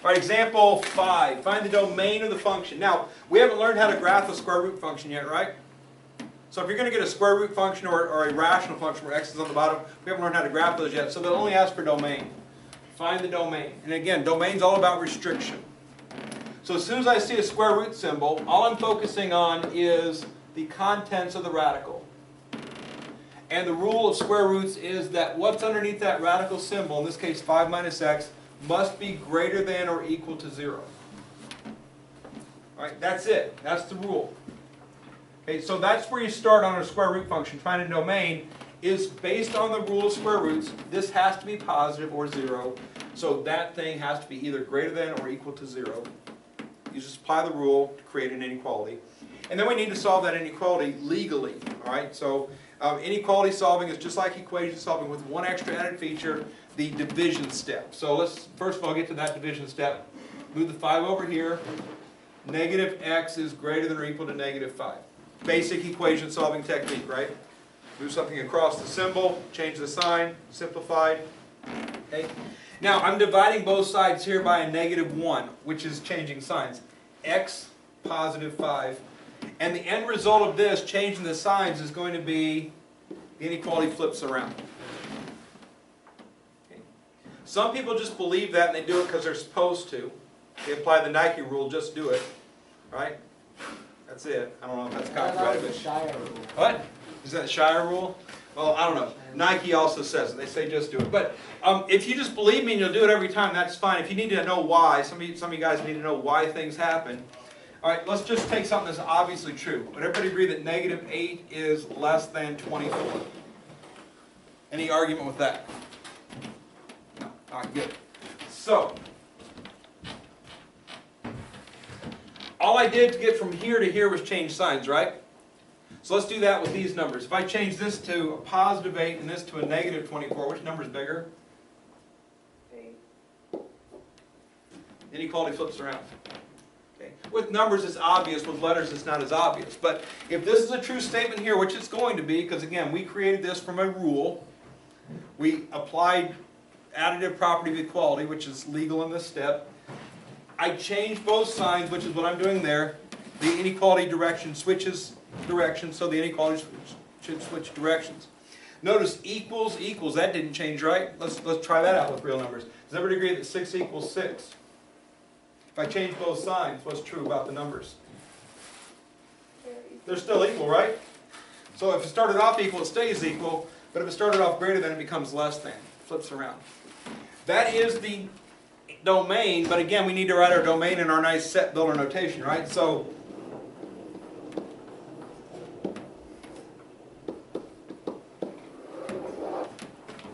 All right, example 5. Find the domain of the function. Now, we haven't learned how to graph a square root function yet, right? So if you're going to get a square root function or a rational function where x is on the bottom, we haven't learned how to graph those yet, so they'll only ask for domain. Find the domain. And again, domain's all about restriction. So as soon as I see a square root symbol, all I'm focusing on is the contents of the radical. And the rule of square roots is that what's underneath that radical symbol, in this case 5 minus x, must be greater than or equal to 0. All right, that's it. That's the rule. Okay, so that's where you start on a square root function. Finding a domain is based on the rule of square roots. This has to be positive or 0. So that thing has to be either greater than or equal to 0. You just apply the rule to create an inequality. And then we need to solve that inequality legally. All right, so inequality solving is just like equation solving with one extra added feature, the division step. So let's first of all get to that division step. Move the 5 over here. Negative x is greater than or equal to negative 5. Basic equation solving technique, right? Move something across the symbol, change the sign, simplified. Okay. Now I'm dividing both sides here by a negative 1, which is changing signs. X positive 5. And the end result of this, changing the signs, is going to be the inequality flips around. Okay. Some people just believe that and they do it because they're supposed to. They apply the Nike rule, just do it. Right? That's it. I don't know if that's copyrighted. That's the Shire rule. What? Is that Shire rule? Well, I don't know. Nike also says it. They say just do it. But if you just believe me and you'll do it every time, that's fine. If you need to know why, some of you guys need to know why things happen. All right, let's just take something that's obviously true. Would everybody agree that negative 8 is less than 24? Any argument with that? No. All right, good. So, all I did to get from here to here was change signs, right? So let's do that with these numbers. If I change this to a positive 8 and this to a negative 24, which number is bigger? 8. Inequality flips around. Okay. With numbers it's obvious, with letters it's not as obvious. But if this is a true statement here, which it's going to be, because again, we created this from a rule. We applied additive property of equality, which is legal in this step. I changed both signs, which is what I'm doing there. The inequality direction switches directions, so the inequality should switch directions. Notice equals equals, that didn't change, right? Let's try that out with real numbers. Does everybody agree that 6 equals 6? If I change both signs, what's true about the numbers? They're still equal, right? So if it started off equal, it stays equal, but if it started off greater than, it becomes less than. Flips around. That is the domain, but again, we need to write our domain in our nice set builder notation, right? So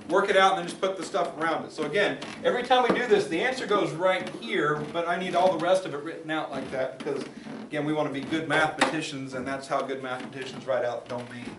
work it out and then just put the stuff around it. So again, every time we do this, the answer goes right here, but I need all the rest of it written out like that because, again, we want to be good mathematicians, and that's how good mathematicians write out domain.